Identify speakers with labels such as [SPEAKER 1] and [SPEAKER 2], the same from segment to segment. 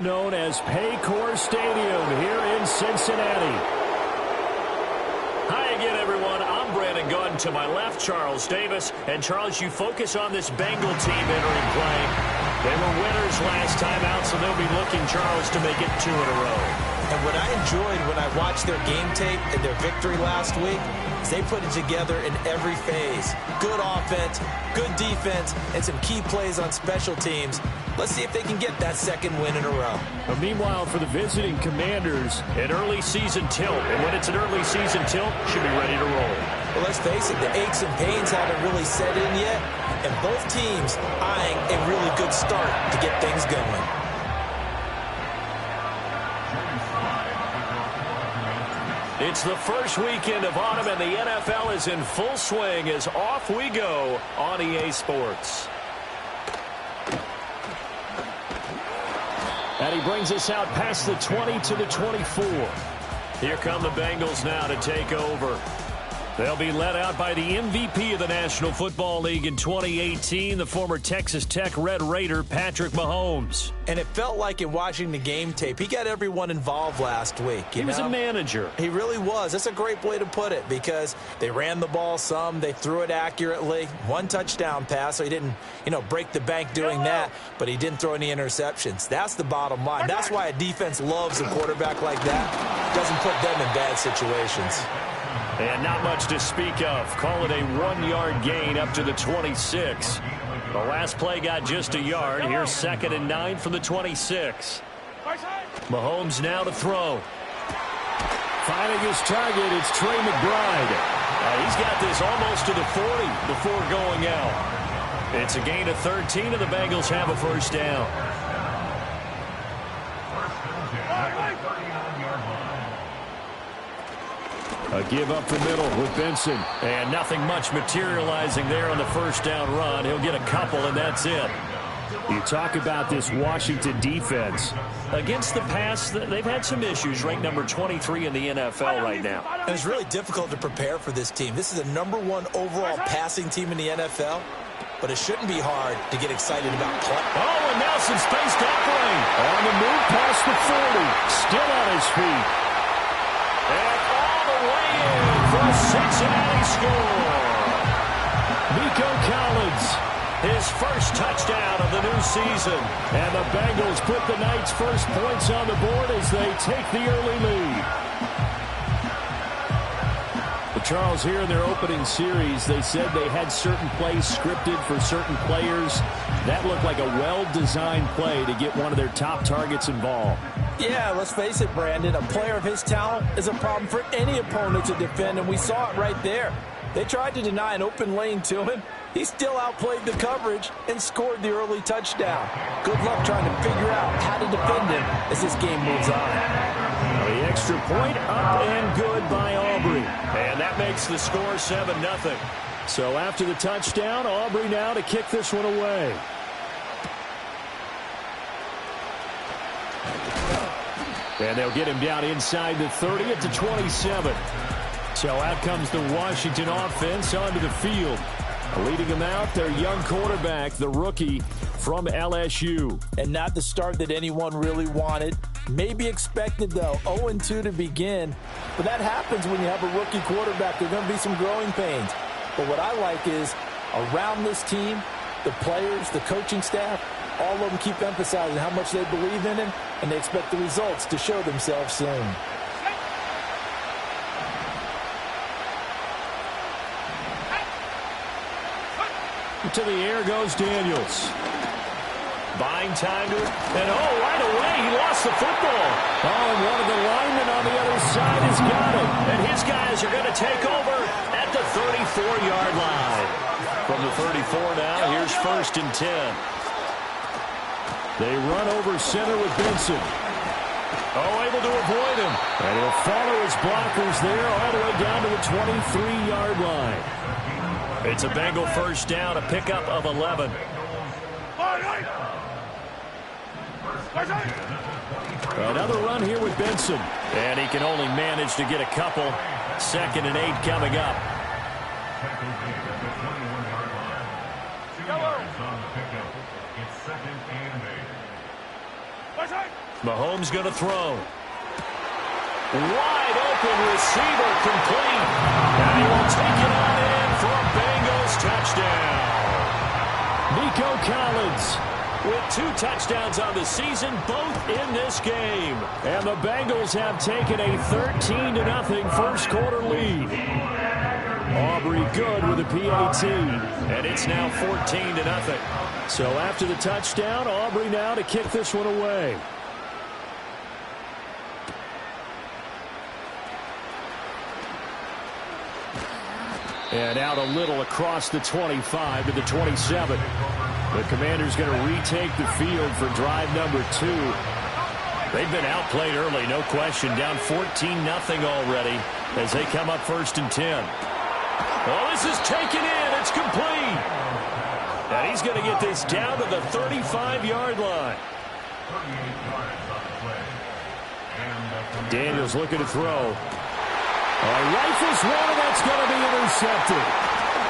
[SPEAKER 1] Known as Paycor Stadium here in Cincinnati. Hi again, everyone. I'm Brandon Gunn. To my left, Charles Davis. And Charles, you focus on this Bengal team entering play. They were winners last time out, so they'll be looking, Charles, to make it 2 in a row.
[SPEAKER 2] And what I enjoyed when I watched their game tape and their victory last week is they put it together in every phase. Good offense, good defense, and some key plays on special teams. Let's see if they can get that second win in a row.
[SPEAKER 1] But meanwhile, for the visiting Commanders, an early season tilt. And when it's an early season tilt, should be ready to roll.
[SPEAKER 2] Well, let's face it, the aches and pains haven't really set in yet. And both teams eyeing a really good start to get things going.
[SPEAKER 1] It's the first weekend of autumn, and the NFL is in full swing as off we go on EA Sports. And he brings us out past the 20 to the 24. Here come the Bengals now to take over. They'll be led out by the MVP of the National Football League in 2018, the former Texas Tech Red Raider, Patrick Mahomes.
[SPEAKER 2] And it felt like in watching the game tape, he got everyone involved last week.
[SPEAKER 1] He was a manager.
[SPEAKER 2] He really was. That's a great way to put it because they ran the ball some. They threw it accurately. 1 touchdown pass, so he didn't, break the bank doing that, but he didn't throw any interceptions. That's the bottom line. That's why a defense loves a quarterback like that. Doesn't put them in bad situations.
[SPEAKER 1] And not much to speak of. Call it a 1-yard gain up to the 26. The last play got just a yard. Here's 2nd and 9 from the 26. Mahomes now to throw. Finding his target, it's Trey McBride. He's got this almost to the 40 before going out. It's a gain of 13, and the Bengals have a first down. A give up the middle with Benson. And nothing much materializing there on the first down run. He'll get a couple, and that's it. You talk about this Washington defense. Against the pass, they've had some issues. Ranked number 23 in the NFL right now.
[SPEAKER 2] And it's really difficult to prepare for this team. This is the #1 overall passing team in the NFL. But it shouldn't be hard to get excited about play.
[SPEAKER 1] Oh, and now some space to operate. On the move past the 40. Still on his feet. And way in for a Cincinnati score. Nico Collins, his first touchdown of the new season. And the Bengals put the Knights' first points on the board as they take the early lead. But Charles, here in their opening series, they said they had certain plays scripted for certain players. That looked like a well-designed play to get one of their top targets involved.
[SPEAKER 2] Yeah, let's face it, Brandon. A player of his talent is a problem for any opponent to defend, and we saw it right there. They tried to deny an open lane to him. He still outplayed the coverage and scored the early touchdown. Good luck trying to figure out how to defend him as this game moves on.
[SPEAKER 1] The extra point up and good by Aubrey. And that makes the score 7-0. So after the touchdown, Aubrey now to kick this one away. And they'll get him down inside the 30 at the 27. So out comes the Washington offense onto the field. Leading them out, their young quarterback, the rookie from LSU.
[SPEAKER 2] And not the start that anyone really wanted. Maybe expected, though, 0-2 to begin. But that happens when you have a rookie quarterback. There are going to be some growing pains. But what I like is, around this team, the players, the coaching staff, all of them keep emphasizing how much they believe in him, and they expect the results to show themselves soon.
[SPEAKER 1] To the air goes Daniels. Buying time to it. And, right away, he lost the football. And one of the linemen on the other side has got it. And his guys are going to take over at the 34-yard line. From the 34 now, here's 1st and 10. They run over center with Benson. Able to avoid him. And he'll follow his blockers there all the way down to the 23-yard line. It's a Bengal first down, a pickup of 11. Another run here with Benson. And he can only manage to get a couple. 2nd and 8 coming up. Mahomes going to throw. Wide open receiver complete. And he will take it on in for a Bengals touchdown. Nico Collins with 2 touchdowns on the season, both in this game. And the Bengals have taken a 13-0 first quarter lead. Aubrey good with a PAT. And it's now 14-0. So after the touchdown, Aubrey now to kick this one away. And out a little across the 25 to the 27. The Commanders going to retake the field for drive number 2. They've been outplayed early, no question. Down 14-0 already as they come up 1st and 10. Well, this is taken in. It's complete. And he's going to get this down to the 35-yard line. Daniels looking to throw. Rifles one, and that's going to be intercepted.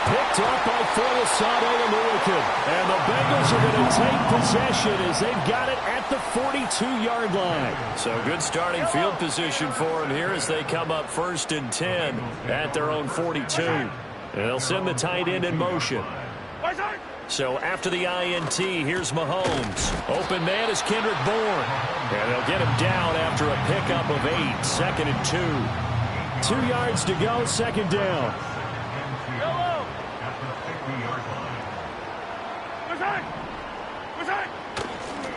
[SPEAKER 1] Picked up by Folasade and Lewickin. And the Bengals are going to take possession as they've got it at the 42-yard line. So good starting field position for them here as they come up 1st and 10 at their own 42. And they'll send the tight end in motion. So after the INT, here's Mahomes. Open man is Kendrick Bourne. And they'll get him down after a pickup of 8, 2nd and 2. 2 yards to go, 2nd down.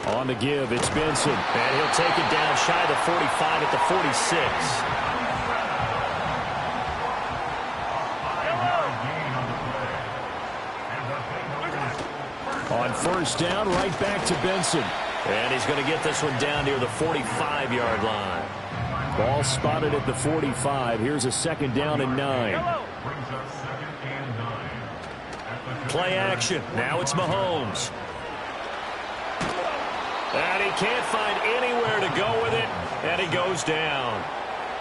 [SPEAKER 1] On the give, it's Benson. And he'll take it down shy of the 45 at the 46. On 1st down, right back to Benson. And he's going to get this one down near the 45-yard line. Ball spotted at the 45. Here's a 2nd down and 9. Play action. Now it's Mahomes. And he can't find anywhere to go with it. And he goes down.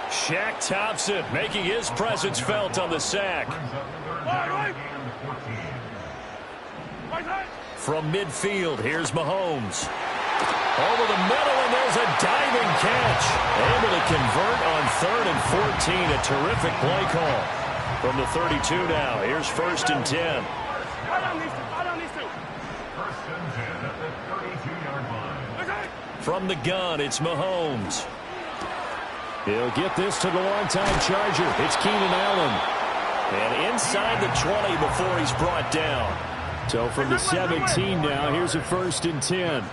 [SPEAKER 1] Shaq Thompson making his presence felt on the sack. From midfield, here's Mahomes. Over the middle, and there's a diving catch. Able to convert on 3rd and 14. A terrific play call. From the 32 now, here's 1st and 10. From the gun, it's Mahomes. He'll get this to the longtime Charger. It's Keenan Allen. And inside the 20 before he's brought down. So from the 17 now, here's a 1st and 10.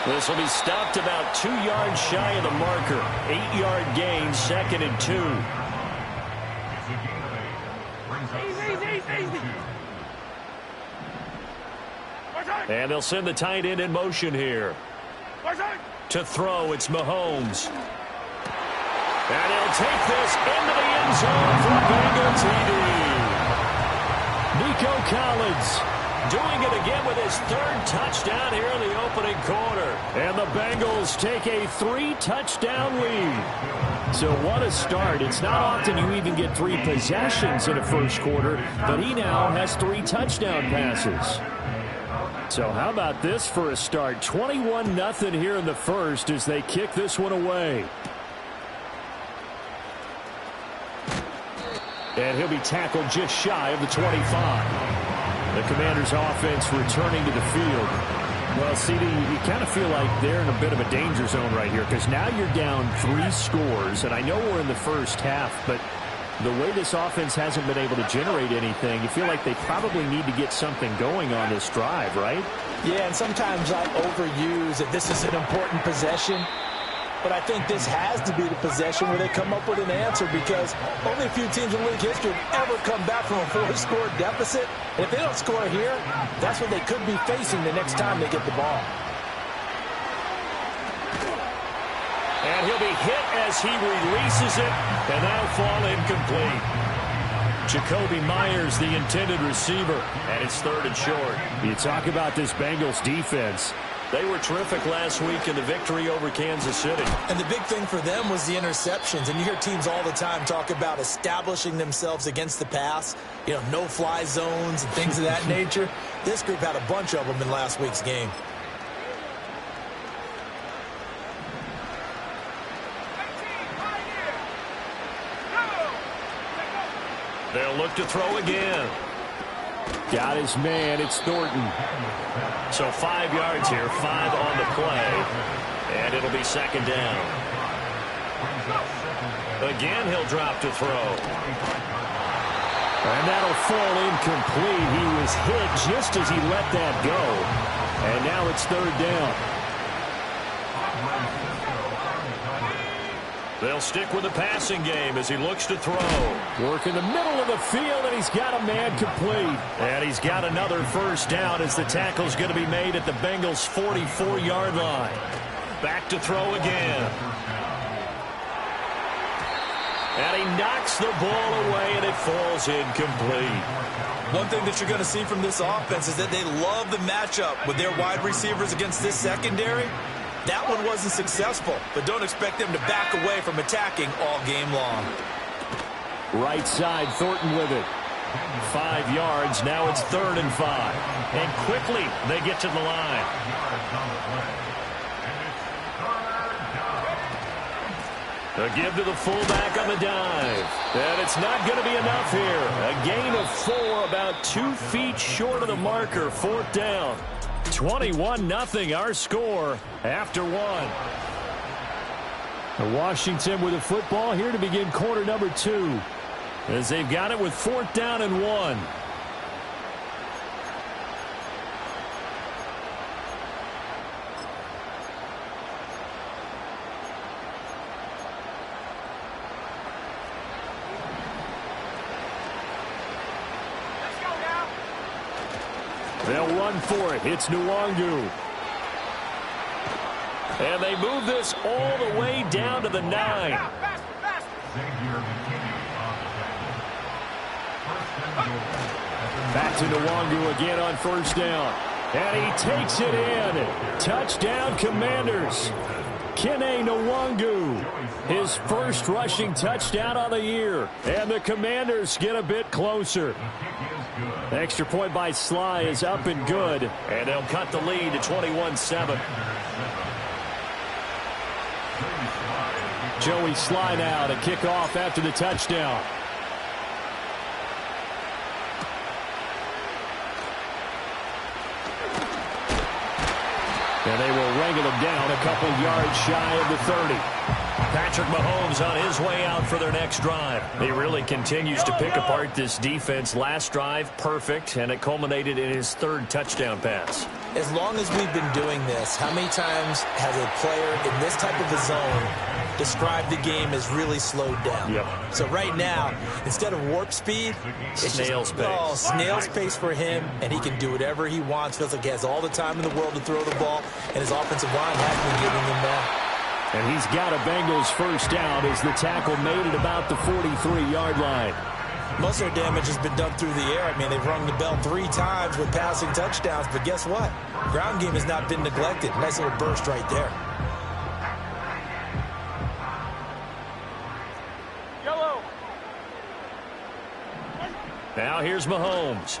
[SPEAKER 1] This will be stopped about 2 yards shy of the marker. 8-yard gain, 2nd and 2. And they'll send the tight end in motion here. To throw, it's Mahomes. And he'll take this into the end zone for Bengal TD. Nico Collins doing it again with his 3rd touchdown here in the opening quarter. And the Bengals take a 3-touchdown lead. So what a start. It's not often you even get 3 possessions in a first quarter, but he now has 3 touchdown passes. So how about this for a start? 21-0 here in the first as they kick this one away. And he'll be tackled just shy of the 25. The Commanders' offense returning to the field. Well, CD, you kind of feel like they're in a bit of a danger zone right here because now you're down 3 scores, and I know we're in the first half, but the way this offense hasn't been able to generate anything, you feel like they probably need to get something going on this drive, right?
[SPEAKER 2] Yeah, and sometimes I overuse that this is an important possession. But I think this has to be the possession where they come up with an answer because only a few teams in league history have ever come back from a 4-score deficit. And if they don't score here, that's what they could be facing the next time they get the ball.
[SPEAKER 1] And he'll be hit as he releases it, and that'll fall incomplete. Jacoby Myers, the intended receiver, and it's 3rd and short. You talk about this Bengals defense. They were terrific last week in the victory over Kansas City.
[SPEAKER 2] And the big thing for them was the interceptions. And you hear teams all the time talk about establishing themselves against the pass, you know, no-fly zones and things of that nature. This group had a bunch of them in last week's game.
[SPEAKER 1] They'll look to throw again. Got his man. It's Thornton. So 5 yards here, 5 on the play. And it'll be second down. Again, he'll drop to throw. And that'll fall incomplete. He was hit just as he let that go. And now it's third down. They'll stick with the passing game as he looks to throw. Work in the middle of the field, and he's got a man complete. And he's got another first down as the tackle's going to be made at the Bengals' 44-yard line. Back to throw again. And he knocks the ball away, and it falls incomplete.
[SPEAKER 2] One thing that you're going to see from this offense is that they love the matchup with their wide receivers against this secondary. That one wasn't successful, but don't expect them to back away from attacking all game long.
[SPEAKER 1] Right side, Thornton with it. 5 yards, now it's 3rd and 5. And quickly, they get to the line. A give to the fullback on the dive. And it's not going to be enough here. A gain of 4, about 2 feet short of the marker, 4th down. 21-0 our score after 1. Washington with the football here to begin quarter number 2 as they've got it with 4th down and 1. They'll run for it. It's Nwangu. And they move this all the way down to the 9. Back to Nwangu again on first down. And he takes it in. Touchdown, Commanders. Kene Nwangu, his first rushing touchdown of the year. And the Commanders get a bit closer. Extra point by Sly is up and good. And they'll cut the lead to 21-7. Joey Sly now to kick off after the touchdown. And they will wrangle him down a couple yards shy of the 30. Patrick Mahomes on his way out for their next drive. He really continues to pick apart this defense. Last drive, perfect, and it culminated in his 3rd touchdown pass.
[SPEAKER 2] As long as we've been doing this, how many times has a player in this type of a zone described the game as really slowed down?
[SPEAKER 1] Yep.
[SPEAKER 2] So right now, instead of warp speed, it's
[SPEAKER 1] snail's pace.
[SPEAKER 2] Oh, snail's pace for him, and he can do whatever he wants. Feels like he has all the time in the world to throw the ball, and his offensive line has been giving him that.
[SPEAKER 1] And he's got a Bengals first down as the tackle made at about the 43-yard line.
[SPEAKER 2] Most of their damage has been done through the air. I mean, they've rung the bell 3 times with passing touchdowns, but guess what? Ground game has not been neglected. Nice little burst right there.
[SPEAKER 1] Yellow. Now here's Mahomes.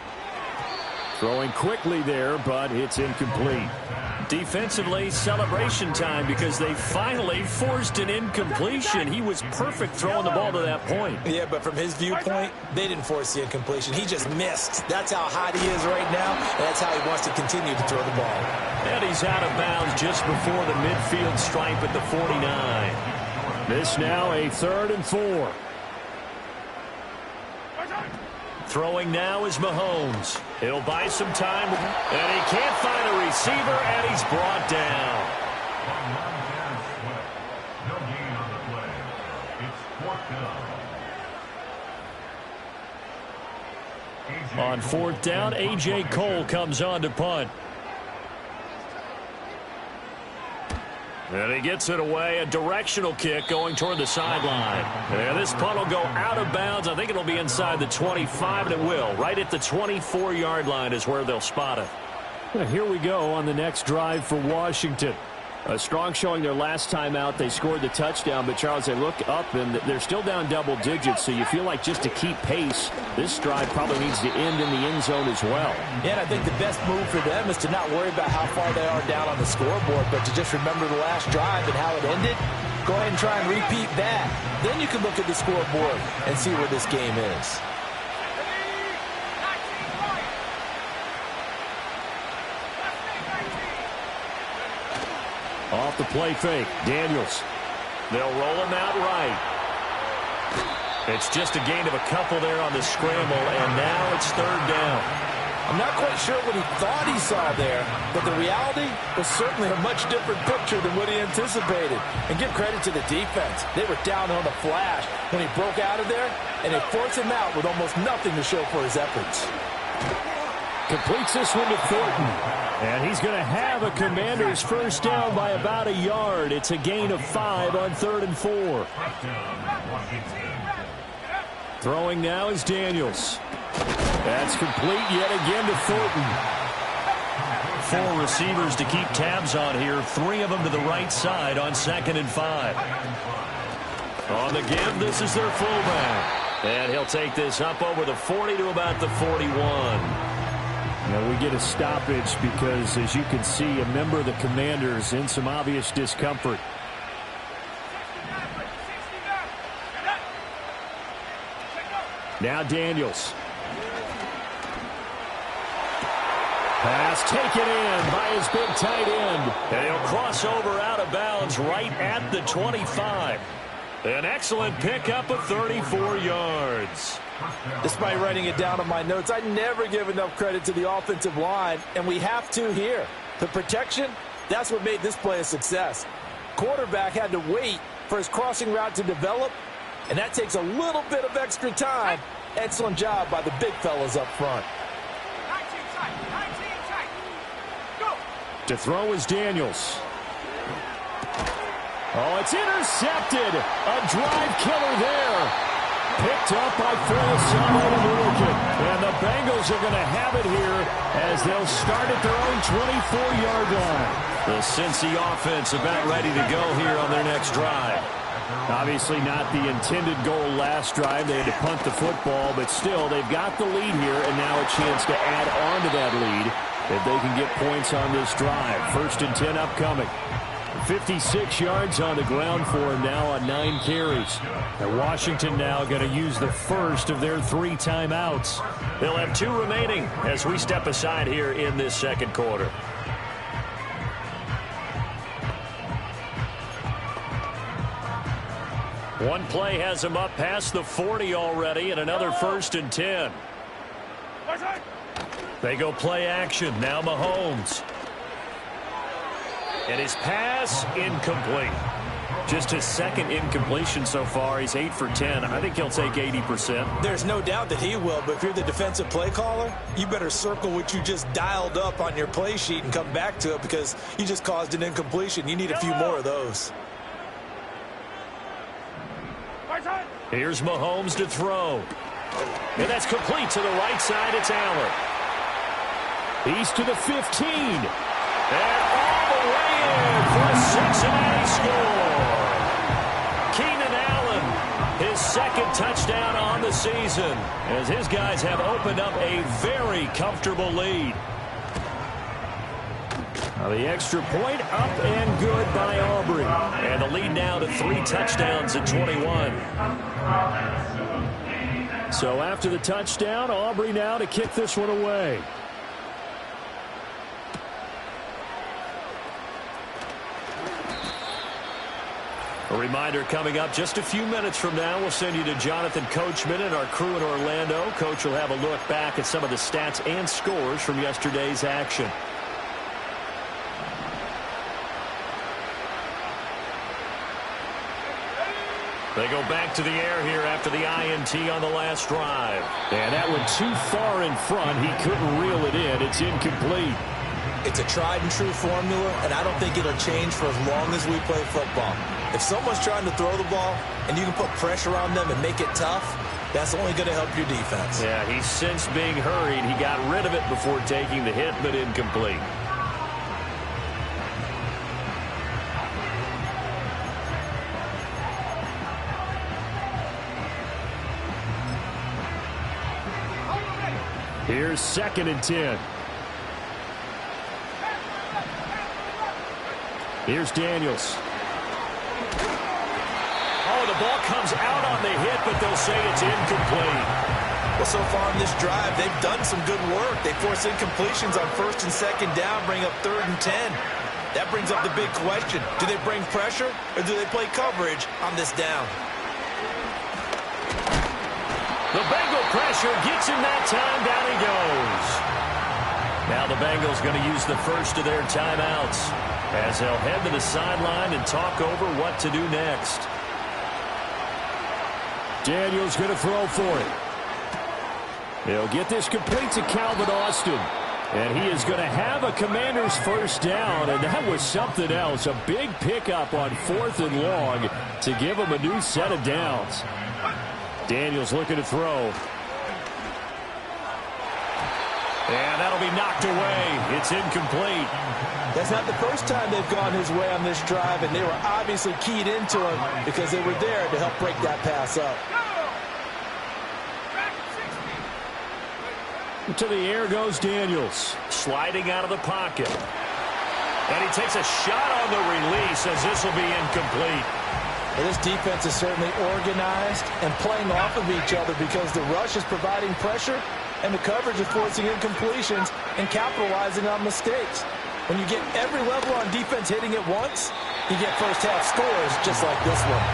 [SPEAKER 1] Throwing quickly there, but it's incomplete. Defensively, celebration time because they finally forced an incompletion. He was perfect throwing the ball to that point.
[SPEAKER 2] Yeah, but from his viewpoint, they didn't force the incompletion. He just missed. That's how hot he is right now, and that's how he wants to continue to throw the ball.
[SPEAKER 1] And he's out of bounds just before the midfield stripe at the 49. This now a 3rd and 4. Throwing now is Mahomes. He'll buy some time, and he can't find a receiver, and he's brought down. On 4th down, A.J. Cole comes on to punt. And he gets it away, a directional kick going toward the sideline. And this punt will go out of bounds. I think it'll be inside the 25, and it will. Right at the 24-yard line is where they'll spot it. Here we go on the next drive for Washington.
[SPEAKER 3] A strong showing their last time out. They scored the touchdown, but Charles, they look up and they're still down double digits, so you feel like just to keep pace, this drive probably needs to end in the end zone as well.
[SPEAKER 2] Yeah, and I think the best move for them is to not worry about how far they are down on the scoreboard, but to just remember the last drive and how it ended. Go ahead and try and repeat that. Then you can look at the scoreboard and see where this game is.
[SPEAKER 1] Off the play fake, Daniels. They'll roll him out right. It's just a gain of a couple there on the scramble, and now it's third down.
[SPEAKER 2] I'm not quite sure what he thought he saw there, but the reality was certainly a much different picture than what he anticipated. And give credit to the defense. They were down on the flash when he broke out of there, and they forced him out with almost nothing to show for his efforts.
[SPEAKER 1] Completes this one to Thornton. And he's going to have a Commanders first down by about a yard. It's a gain of 5 on 3rd and 4. Throwing now is Daniels. That's complete yet again to Thornton. 4 receivers to keep tabs on here. 3 of them to the right side on 2nd and 5. On the give, this is their fullback. And he'll take this up over the 40 to about the 41.
[SPEAKER 4] Now we get a stoppage because, as you can see, a member of the Commanders in some obvious discomfort.
[SPEAKER 1] Now Daniels. Pass taken in by his big tight end. And he'll cross over out of bounds right at the 25. An excellent pickup of 34 yards.
[SPEAKER 2] Despite writing it down on my notes, I never give enough credit to the offensive line, and we have to here. The protection, that's what made this play a success. Quarterback had to wait for his crossing route to develop, and that takes a little bit of extra time. Excellent job by the big fellas up front.
[SPEAKER 1] To throw is Daniels. Oh, it's intercepted. A drive killer there. Picked up by Phil Lurkin. And the Bengals are going to have it here as they'll start at their own 24-yard line. The Cincy offense about ready to go here on their next drive.
[SPEAKER 4] Obviously not the intended goal last drive. They had to punt the football, but still they've got the lead here and now a chance to add on to that lead if they can get points on this drive. 1st and 10 upcoming. 56 yards on the ground for him now on 9 carries.
[SPEAKER 1] And Washington now going to use the first of their 3 timeouts. They'll have 2 remaining as we step aside here in this second quarter. One play has them up past the 40 already, and another 1st and 10. They go play action. Now Mahomes. And his pass incomplete. Just his 2nd incompletion so far. He's 8 for 10. I think he'll take 80%.
[SPEAKER 2] There's no doubt that he will, but if you're the defensive play caller, you better circle what you just dialed up on your play sheet and come back to it because you just caused an incompletion. You need a few more of those.
[SPEAKER 1] Here's Mahomes to throw. And that's complete to the right side. It's Allen. He's to the 15. And all the way in for a Cincinnati score. Keenan Allen, his 2nd touchdown on the season, as his guys have opened up a very comfortable lead. Now the extra point up and good by Aubrey. And the lead now to 3 touchdowns at 21. So after the touchdown, Aubrey now to kick this one away. A reminder coming up just a few minutes from now, we'll send you to Jonathan Coachman and our crew in Orlando. Coach will have a look back at some of the stats and scores from yesterday's action. They go back to the air here after the INT on the last drive.
[SPEAKER 4] And that went too far in front. He couldn't reel it in. It's incomplete.
[SPEAKER 2] It's a tried-and-true formula, and I don't think it'll change for as long as we play football. If someone's trying to throw the ball and you can put pressure on them and make it tough, That's only going to help your defense.
[SPEAKER 1] Yeah, he's since being hurried. He got rid of it before taking the hit, but incomplete.
[SPEAKER 3] Here's 2nd and 10. Here's Daniels.
[SPEAKER 1] Oh, the ball comes out on the hit, but they'll say it's incomplete.
[SPEAKER 2] Well, so far in this drive, they've done some good work. They force incompletions on 1st and 2nd down, bring up 3rd and 10. That brings up the big question. Do they bring pressure, or do they play coverage on this down?
[SPEAKER 1] The Bengal pressure gets him that time. Down he goes. Now the Bengals going to use the first of their timeouts as they'll head to the sideline and talk over what to do next.
[SPEAKER 3] Daniels going to throw for it. They'll get this complete to Calvin Austin. And he is going to have a Commander's first down, and that was something else. A big pickup on 4th and long to give him a new set of downs. Daniels looking to throw.
[SPEAKER 1] And that'll be knocked away. It's incomplete.
[SPEAKER 2] That's not the first time they've gone his way on this drive, and they were obviously keyed into him because they were there to help break that pass up.
[SPEAKER 3] To the air goes Daniels.
[SPEAKER 1] Sliding out of the pocket. And he takes a shot on the release as this will be incomplete.
[SPEAKER 2] Well, this defense is certainly organized and playing off of each other because the rush is providing pressure and the coverage is forcing incompletions and capitalizing on mistakes. When you get every level on defense hitting at once, you get first-half scores just like this one.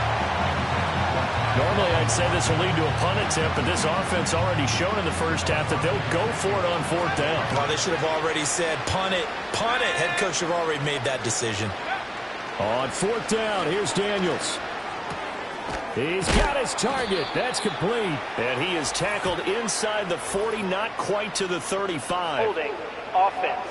[SPEAKER 1] Normally, I'd say this will lead to a punt attempt, but this offense already shown in the first half that they'll go for it on 4th down.
[SPEAKER 2] Well, they should have already said, punt it, punt it. Head coach should have already made that decision.
[SPEAKER 3] On 4th down, here's Daniels. He's got his target. That's complete.
[SPEAKER 1] And he is tackled inside the 40, not quite to the 35.
[SPEAKER 5] Holding, offense.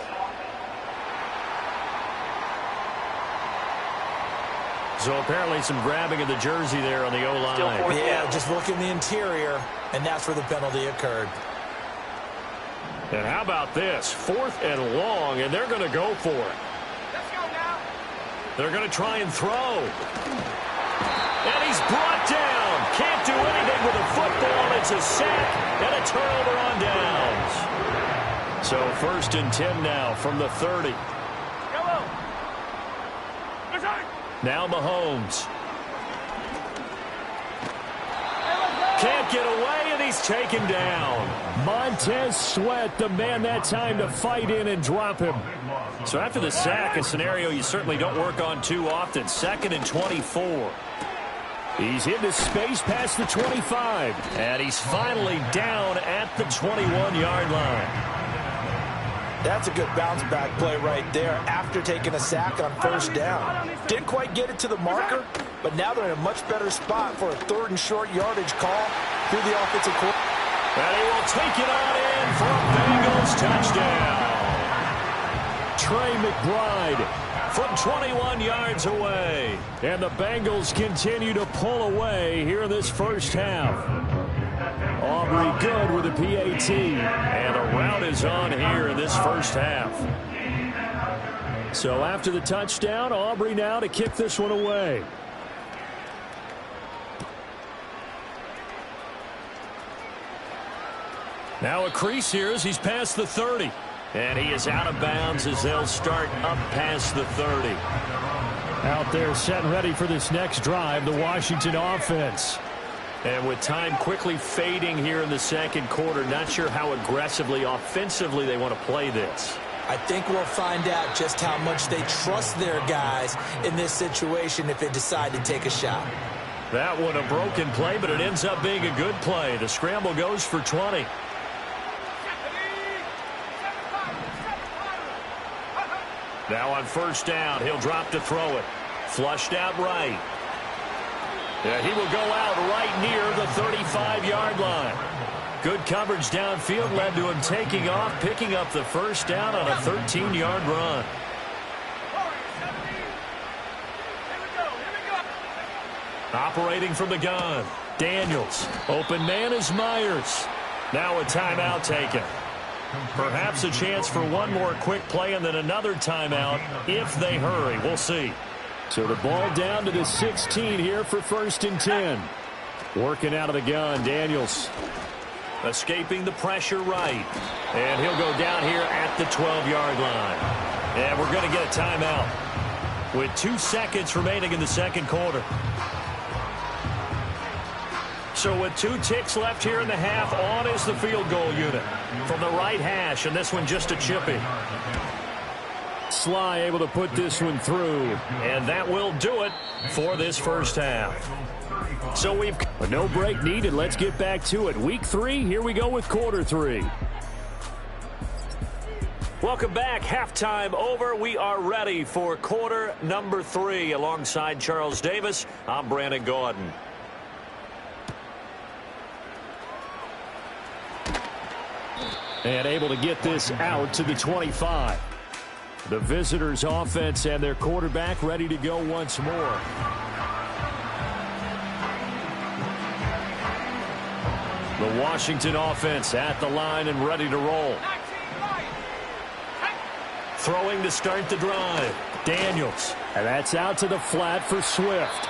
[SPEAKER 1] So apparently some grabbing of the jersey there on the O-line.
[SPEAKER 2] Yeah, just look in the interior, and that's where the penalty occurred.
[SPEAKER 1] And how about this? 4th and long, and they're going to go for it.
[SPEAKER 5] Let's go now.
[SPEAKER 1] They're going to try and throw. And he's brought down. Can't do anything with the football. It's a sack and a turnover on downs. So 1st and 10 now from the 30. Now Mahomes. Can't get away, and he's taken down.
[SPEAKER 3] Montez Sweat, the man that time to fight in and drop him.
[SPEAKER 1] So after the sack, a scenario you certainly don't work on too often. 2nd and 24.
[SPEAKER 3] He's into space past the 25.
[SPEAKER 1] And he's finally down at the 21-yard line.
[SPEAKER 2] That's a good bounce-back play right there after taking a sack on 1st down. Didn't quite get it to the marker, but now they're in a much better spot for a 3rd and short yardage call through the offensive court.
[SPEAKER 1] And he will take it on in for a Bengals touchdown.
[SPEAKER 3] Trey McBride
[SPEAKER 1] from 21 yards away.
[SPEAKER 3] And the Bengals continue to pull away here in this first half. Aubrey good with a PAT.
[SPEAKER 1] And a rout is on here in this first half.
[SPEAKER 3] So after the touchdown, Aubrey now to kick this one away.
[SPEAKER 1] Now a crease here as he's past the 30. And he is out of bounds as they'll start up past the 30.
[SPEAKER 3] Out there set and ready for this next drive, the Washington offense.
[SPEAKER 1] And with time quickly fading here in the 2nd quarter, not sure how aggressively, offensively they want to play this.
[SPEAKER 2] I think we'll find out just how much they trust their guys in this situation if they decide to take a shot.
[SPEAKER 1] That one a broken play, but it ends up being a good play. The scramble goes for 20. Now on 1st down, he'll drop to throw it. Flushed out right. Yeah, he will go out right near the 35-yard line. Good coverage downfield led to him taking off, picking up the 1st down on a 13-yard run. Operating from the gun. Daniels. Open man is Myers. Now a timeout taken. Perhaps a chance for one more quick play and then another timeout if they hurry. We'll see.
[SPEAKER 3] So the ball down to the 16 here for 1st and 10. Working out of the gun, Daniels.
[SPEAKER 1] Escaping the pressure right. And he'll go down here at the 12-yard line. And we're going to get a timeout with 2 seconds remaining in the second quarter. So with 2 ticks left here in the half, on is the field goal unit from the right hash, and this one just a chippy.
[SPEAKER 3] Sly able to put this one through.
[SPEAKER 1] And that will do it for this first half. So we've
[SPEAKER 3] no break needed. Let's get back to it. Week 3, here we go with quarter 3.
[SPEAKER 1] Welcome back. Halftime over. We are ready for quarter number 3. Alongside Charles Davis, I'm Brandon Gaudin.
[SPEAKER 3] And able to get this out to the 25. The visitors' offense and their quarterback ready to go once more.
[SPEAKER 1] The Washington offense at the line and ready to roll. Throwing to start the drive. Daniels.
[SPEAKER 3] And that's out to the flat for Swift.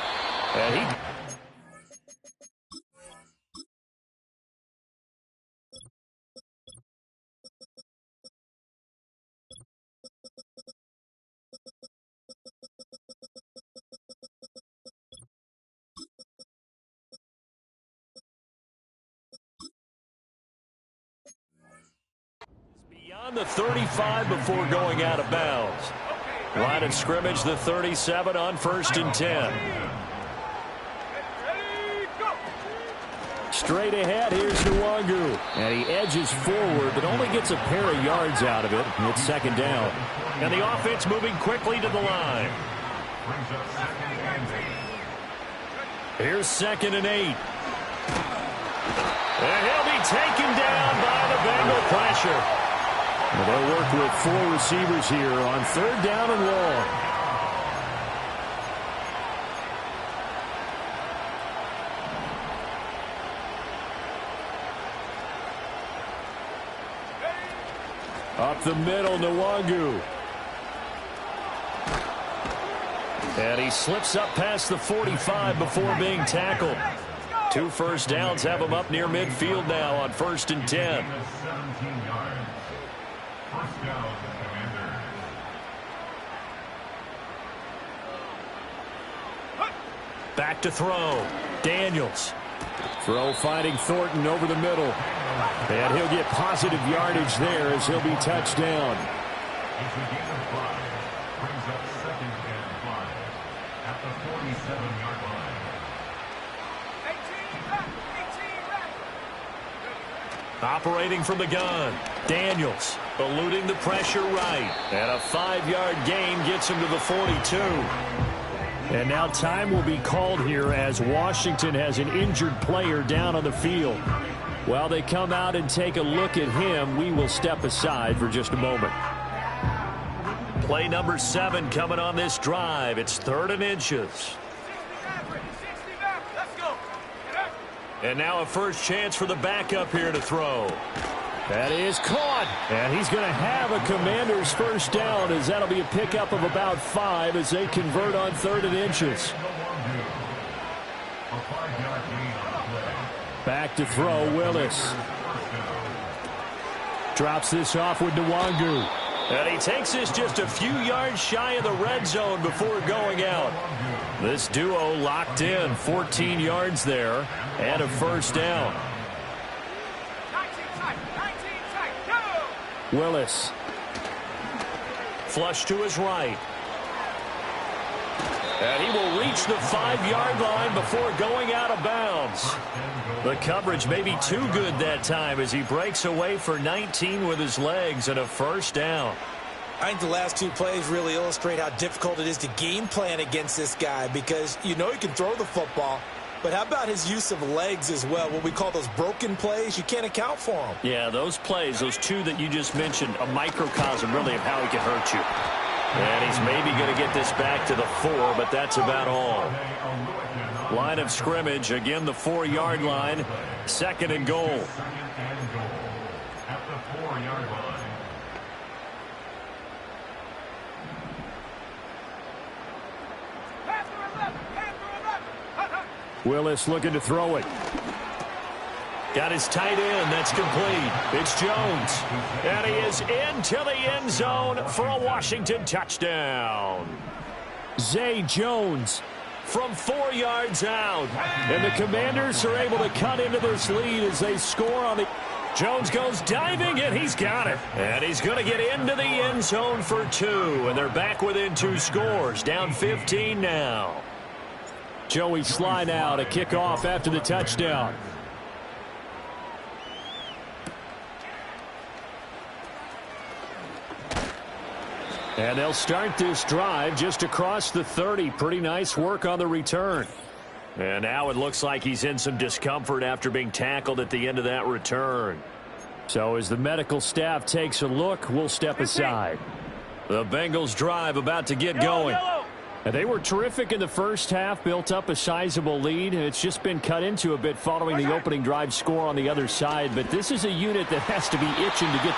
[SPEAKER 3] And he...
[SPEAKER 1] Beyond the 35 before going out of bounds. Line of scrimmage, the 37 on 1st and 10.
[SPEAKER 3] Straight ahead, here's Nwangu. And he edges forward, but only gets a pair of yards out of it. It's 2nd down.
[SPEAKER 1] And the offense moving quickly to the line. Here's 2nd and 8. And he'll be taken down by the Bengal pressure.
[SPEAKER 3] Well, they'll work with 4 receivers here on 3rd down and long. Up the middle, Nwangu.
[SPEAKER 1] And he slips up past the 45 before being tackled. 2 first downs have him up near midfield now on 1st and 10. Back to throw. Daniels.
[SPEAKER 3] Throw finding Thornton over the middle. And he'll get positive yardage there as he'll be touched down.
[SPEAKER 1] Operating from the gun. Daniels eluding the pressure right. And a 5-yard gain gets him to the 42.
[SPEAKER 3] And now time will be called here as Washington has an injured player down on the field. While they come out and take a look at him, we will step aside for just a moment.
[SPEAKER 1] Play number 7 coming on this drive. It's 3rd and inches. And now a first chance for the backup here to throw.
[SPEAKER 3] That is caught. And he's going to have a Commander's first down as that'll be a pickup of about 5 as they convert on 3rd and inches. Back to throw, Willis. Drops this off with Nwangu.
[SPEAKER 1] And he takes this just a few yards shy of the red zone before going out. This duo locked in, 14 yards there, and a first down.
[SPEAKER 3] Willis.
[SPEAKER 1] Flush to his right. And he will reach the 5-yard line before going out of bounds. The coverage may be too good that time as he breaks away for 19 with his legs and a first down.
[SPEAKER 2] I think the last 2 plays really illustrate how difficult it is to game plan against this guy because you know he can throw the football, but how about his use of legs as well? What we call those broken plays, you can't account for them.
[SPEAKER 1] Yeah, those plays, those 2 that you just mentioned, a microcosm really of how he can hurt you. And he's maybe going to get this back to the 4, but that's about all. Line of scrimmage, again the 4-yard line. 2nd and goal.
[SPEAKER 6] At the 4-yard line.
[SPEAKER 3] Willis looking to throw it.
[SPEAKER 1] Got his tight end. That's complete. It's Jones. And he is into the end zone for a Washington touchdown.
[SPEAKER 3] Zay Jones
[SPEAKER 1] From 4 yards out.
[SPEAKER 3] and the Commanders are able to cut into this lead as they score on the...
[SPEAKER 1] Jones goes diving, and he's got it. And he's going to get into the end zone for 2. And they're back within 2 scores. Down 15 now.
[SPEAKER 3] Joey Sly now to kick off after the touchdown. And they'll start this drive just across the 30. Pretty nice work on the return.
[SPEAKER 1] And now it looks like he's in some discomfort after being tackled at the end of that return.
[SPEAKER 3] So as the medical staff takes a look, we'll step aside.
[SPEAKER 1] The Bengals drive about to get going.
[SPEAKER 3] And they were terrific in the first half, built up a sizable lead. It's just been cut into a bit following the opening drive score on the other side. But this is a unit that has to be itching to get